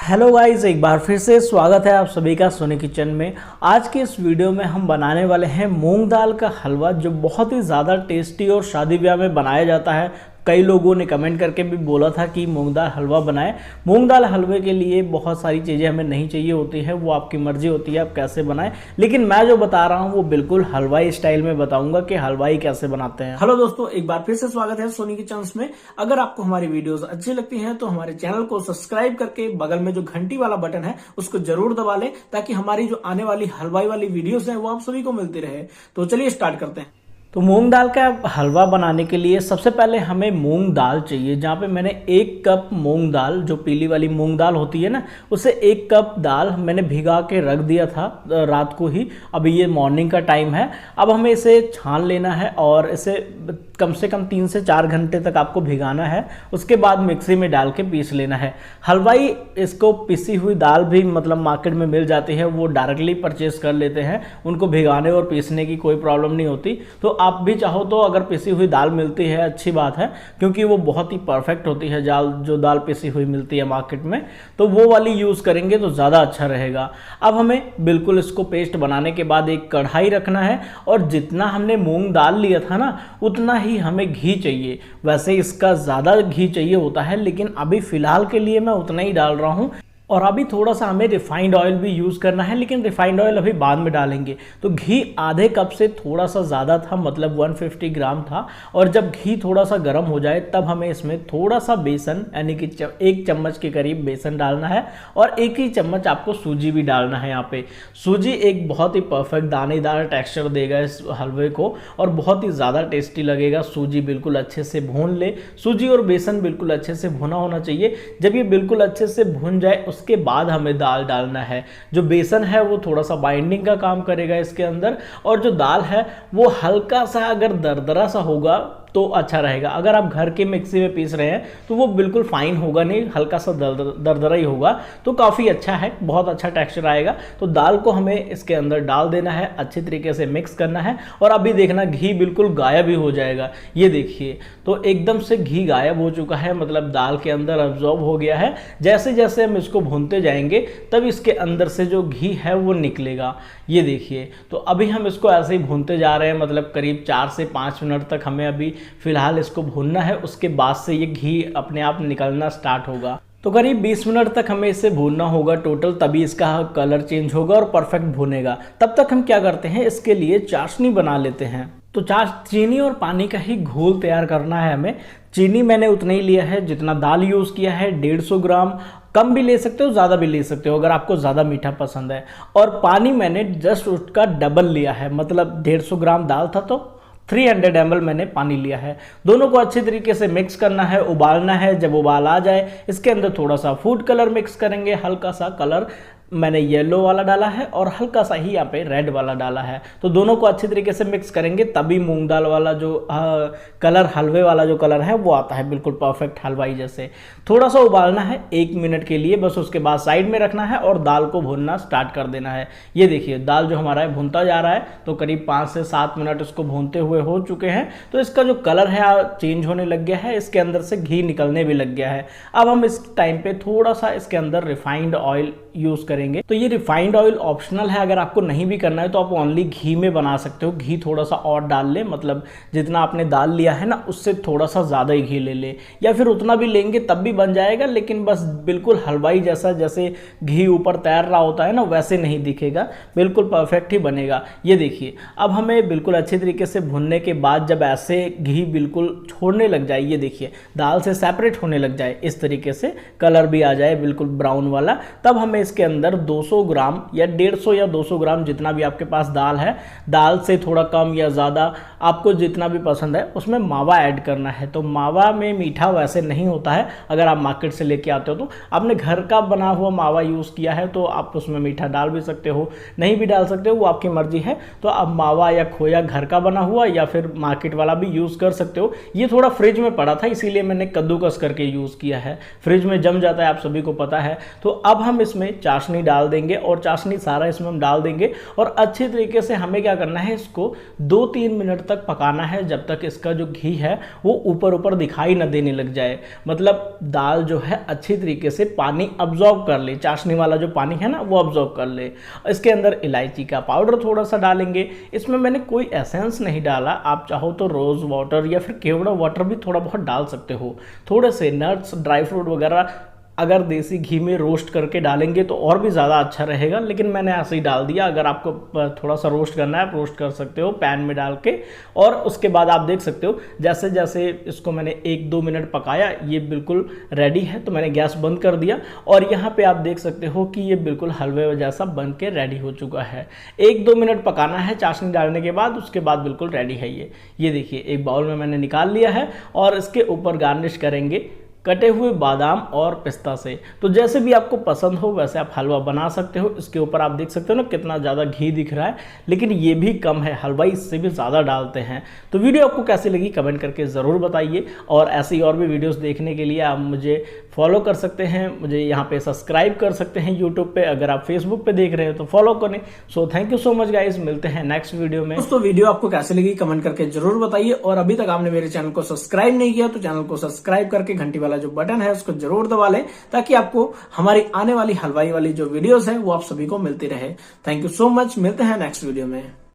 Hello guys, एक बार फिर से स्वागत है आप सभी का सोनी किचन में। आज के इस वीडियो में हम बनाने वाले हैं मूंग दाल का हलवा, जो बहुत ही ज़्यादा टेस्टी और शादी ब्याह में बनाया जाता है। कई लोगों ने कमेंट करके भी बोला था कि मूंग दाल हलवा बनाएं। मूंग दाल हलवे के लिए बहुत सारी चीज़ें हमें नहीं चाहिए होती है, वो आपकी मर्जी होती है आप कैसे बनाएं, लेकिन मैं जो बता रहा हूँ वो बिल्कुल हलवाई स्टाइल में बताऊंगा कि हलवाई कैसे बनाते हैं। हेलो दोस्तों, एक बार फिर से स्वागत है सोनी किचन में। अगर आपको हमारी वीडियोस अच्छी लगती हैं तो हमारे चैनल को सब्सक्राइब करके बगल में जो घंटी वाला बटन है उसको जरूर दबा लें, ताकि हमारी जो आने वाली हलवाई वाली वीडियोस हैं वो आप सभी को मिलती रहे। तो चलिए स्टार्ट करते हैं। तो मूंग दाल का हलवा बनाने के लिए सबसे पहले हमें मूंग दाल चाहिए। जहाँ पे मैंने 1 कप मूंग दाल, जो पीली वाली मूंग दाल होती है ना, उसे 1 कप दाल मैंने भिगा के रख दिया था रात को ही। अभी ये मॉर्निंग का टाइम है। अब हमें इसे छान लेना है और इसे कम से कम 3 से 4 घंटे तक आपको भिगाना है। उसके बाद मिक्सी में डाल के पीस लेना है। हलवाई इसको पिसी हुई दाल भी मतलब मार्केट में मिल जाती है, वो डायरेक्टली परचेज कर लेते हैं। उनको भिगाने और पीसने की कोई प्रॉब्लम नहीं होती। तो आप भी चाहो तो अगर पिसी हुई दाल मिलती है अच्छी बात है, क्योंकि वो बहुत ही परफेक्ट होती है जो दाल पिसी हुई मिलती है मार्केट में, तो वो वाली यूज़ करेंगे तो ज़्यादा अच्छा रहेगा। अब हमें बिल्कुल इसको पेस्ट बनाने के बाद एक कढ़ाई रखना है, और जितना हमने मूंग दाल लिया था ना उतना ही हमें घी चाहिए। वैसे इसका ज़्यादा घी चाहिए होता है, लेकिन अभी फ़िलहाल के लिए मैं उतना ही डाल रहा हूँ। और अभी थोड़ा सा हमें रिफाइंड ऑयल भी यूज़ करना है, लेकिन रिफाइंड ऑयल अभी बाद में डालेंगे। तो घी आधे कप से थोड़ा सा ज़्यादा था, मतलब 150 ग्राम था। और जब घी थोड़ा सा गर्म हो जाए तब हमें इसमें थोड़ा सा बेसन, यानी कि 1 चम्मच के करीब बेसन डालना है, और 1 ही चम्मच आपको सूजी भी डालना है। यहाँ पे सूजी एक बहुत ही परफेक्ट दानेदार टेक्स्चर देगा इस हलवे को, और बहुत ही ज़्यादा टेस्टी लगेगा। सूजी बिल्कुल अच्छे से भून ले, सूजी और बेसन बिल्कुल अच्छे से भुना होना चाहिए। जब ये बिल्कुल अच्छे से भुन जाए उसके बाद हमें दाल डालना है। जो बेसन है वो थोड़ा सा बाइंडिंग का काम करेगा इसके अंदर, और जो दाल है वो हल्का सा अगर दरदरा सा होगा तो अच्छा रहेगा। अगर आप घर के मिक्सी में पीस रहे हैं तो वो बिल्कुल फाइन होगा नहीं, हल्का सा दरदरा ही होगा, तो काफ़ी अच्छा है, बहुत अच्छा टेक्सचर आएगा। तो दाल को हमें इसके अंदर डाल देना है, अच्छी तरीके से मिक्स करना है। और अभी देखना घी बिल्कुल गायब ही हो जाएगा। ये देखिए, तो एकदम से घी गायब हो चुका है, मतलब दाल के अंदर अब्जॉर्ब हो गया है। जैसे जैसे हम इसको भूनते जाएंगे तब इसके अंदर से जो घी है वो निकलेगा। ये देखिए, तो अभी हम इसको ऐसे ही भूनते जा रहे हैं, मतलब करीब 4 से 5 मिनट तक हमें अभी फिलहाल इसको भूनना है। उसके बाद से ये घी अपने आप निकलना स्टार्ट होगा। तो करीब 20 मिनट तक हमें इसे भूनना होगा टोटल, तभी इसका कलर चेंज होगा और परफेक्ट भुनेगा। तब तक हम क्या करते हैं, इसके लिए चाशनी बना लेते हैं। तो चीनी और पानी का ही घोल तैयार करना है हमें। चीनी मैंने उतना ही लिया है जितना दाल यूज़ किया है, 150 ग्राम। कम भी ले सकते हो, ज़्यादा भी ले सकते हो अगर आपको ज़्यादा मीठा पसंद है। और पानी मैंने जस्ट उसका डबल लिया है, मतलब 150 ग्राम दाल था तो 300 ml मैंने पानी लिया है। दोनों को अच्छी तरीके से मिक्स करना है, उबालना है। जब उबाल आ जाए इसके अंदर थोड़ा सा फूड कलर मिक्स करेंगे, हल्का सा कलर मैंने येलो वाला डाला है और हल्का सा ही यहाँ पे रेड वाला डाला है। तो दोनों को अच्छी तरीके से मिक्स करेंगे, तभी मूंग दाल वाला जो कलर, हलवे वाला जो कलर है वो आता है, बिल्कुल परफेक्ट हलवाई जैसे। थोड़ा सा उबालना है 1 मिनट के लिए बस, उसके बाद साइड में रखना है और दाल को भूनना स्टार्ट कर देना है। ये देखिए, दाल जो हमारा है भूनता जा रहा है, तो करीब 5 से 7 मिनट इसको भूनते हुए हो चुके हैं। तो इसका जो कलर है चेंज होने लग गया है, इसके अंदर से घी निकलने भी लग गया है। अब हम इस टाइम पे थोड़ा सा इसके अंदर रिफाइंड ऑयल यूज करेंगे। तो ये रिफाइंड ऑयल ऑप्शनल है, अगर आपको नहीं भी करना है तो आप ओनली घी में बना सकते हो। घी थोड़ा सा और डाल ले, मतलब जितना आपने दाल लिया है ना उससे थोड़ा सा ज़्यादा ही घी ले ले, या फिर उतना भी लेंगे तब भी बन जाएगा, लेकिन बस बिल्कुल हलवाई जैसा, जैसे घी ऊपर तैर रहा होता है ना वैसे नहीं दिखेगा, बिल्कुल परफेक्ट ही बनेगा। ये देखिए, अब हमें बिल्कुल अच्छे तरीके से भुनने के बाद जब ऐसे घी बिल्कुल छोड़ने लग जाए, ये देखिए दाल से सेपरेट होने लग जाए, इस तरीके से कलर भी आ जाए बिल्कुल ब्राउन वाला, तब हमें इसके अंदर 200 ग्राम या 150 या 200 ग्राम जितना भी आपके पास दाल है, दाल से थोड़ा कम या ज़्यादा आपको जितना भी पसंद है उसमें मावा ऐड करना है। तो मावा में मीठा वैसे नहीं होता है, अगर आप मार्केट से लेके आते हो तो आपने घर का बना हुआ मावा यूज़ किया है तो आप उसमें मीठा डाल भी सकते हो, नहीं भी डाल सकते हो, वो आपकी मर्जी है। तो आप मावा या खोया घर का बना हुआ या फिर मार्केट वाला भी यूज़ कर सकते हो। ये थोड़ा फ्रिज में पड़ा था इसीलिए मैंने कद्दूकस करके यूज़ किया है, फ्रिज में जम जाता है, आप सभी को पता है। तो अब हम इसमें चाशनी चाशनी डाल देंगे और चाशनी सारा इसमें हम डाल देंगे और अच्छे तरीके से हमें क्या करना है, इसको 2-3 मिनट तक पकाना है, जब तक इसका जो घी है वो ऊपर ऊपर दिखाई ना देने लग जाए। मतलब दाल जो है अच्छी तरीके से पानी अब्जॉर्ब कर ले, चाशनी वाला जो पानी है ना वो अब्जॉर्ब कर ले। इसके अंदर इलायची का पाउडर थोड़ा सा डालेंगे। इसमें मैंने कोई एसेंस नहीं डाला, आप चाहो तो रोज़ वाटर या फिर केवड़ा वाटर भी थोड़ा बहुत डाल सकते हो। थोड़े से नट्स, ड्राई फ्रूट वगैरह अगर देसी घी में रोस्ट करके डालेंगे तो और भी ज़्यादा अच्छा रहेगा, लेकिन मैंने ऐसे ही डाल दिया। अगर आपको थोड़ा सा रोस्ट करना है आप रोस्ट कर सकते हो पैन में डाल के। और उसके बाद आप देख सकते हो जैसे जैसे इसको मैंने 1-2 मिनट पकाया, ये बिल्कुल रेडी है, तो मैंने गैस बंद कर दिया। और यहाँ पे आप देख सकते हो कि ये बिल्कुल हलवे जैसा बन के रेडी हो चुका है। 1-2 मिनट पकाना है चाशनी डालने के बाद, उसके बाद बिल्कुल रेडी है ये देखिए एक बाउल में मैंने निकाल लिया है और इसके ऊपर गार्निश करेंगे कटे हुए बादाम और पिस्ता से। तो जैसे भी आपको पसंद हो वैसे आप हलवा बना सकते हो। इसके ऊपर आप देख सकते हो ना कितना ज़्यादा घी दिख रहा है, लेकिन ये भी कम है, हलवाई इससे भी ज़्यादा डालते हैं। तो वीडियो आपको कैसी लगी कमेंट करके ज़रूर बताइए, और ऐसी और भी वीडियोस देखने के लिए आप मुझे फॉलो कर सकते हैं, मुझे यहाँ पे सब्सक्राइब कर सकते हैं यूट्यूब पे। अगर आप फेसबुक पे देख रहे हो तो फॉलो करें। So thank you so much guys, मिलते हैं नेक्स्ट वीडियो में। दोस्तों वीडियो आपको कैसी लगी कमेंट करके जरूर बताइए, और अभी तक आपने मेरे चैनल को सब्सक्राइब नहीं किया तो चैनल को सब्सक्राइब करके घंटी वाला जो बटन है उसको जरूर दबा लें, ताकि आपको हमारी आने वाली हलवाई वाली जो वीडियोस है वो आप सभी को मिलती रहे। थैंक यू सो मच, मिलते हैं नेक्स्ट वीडियो में।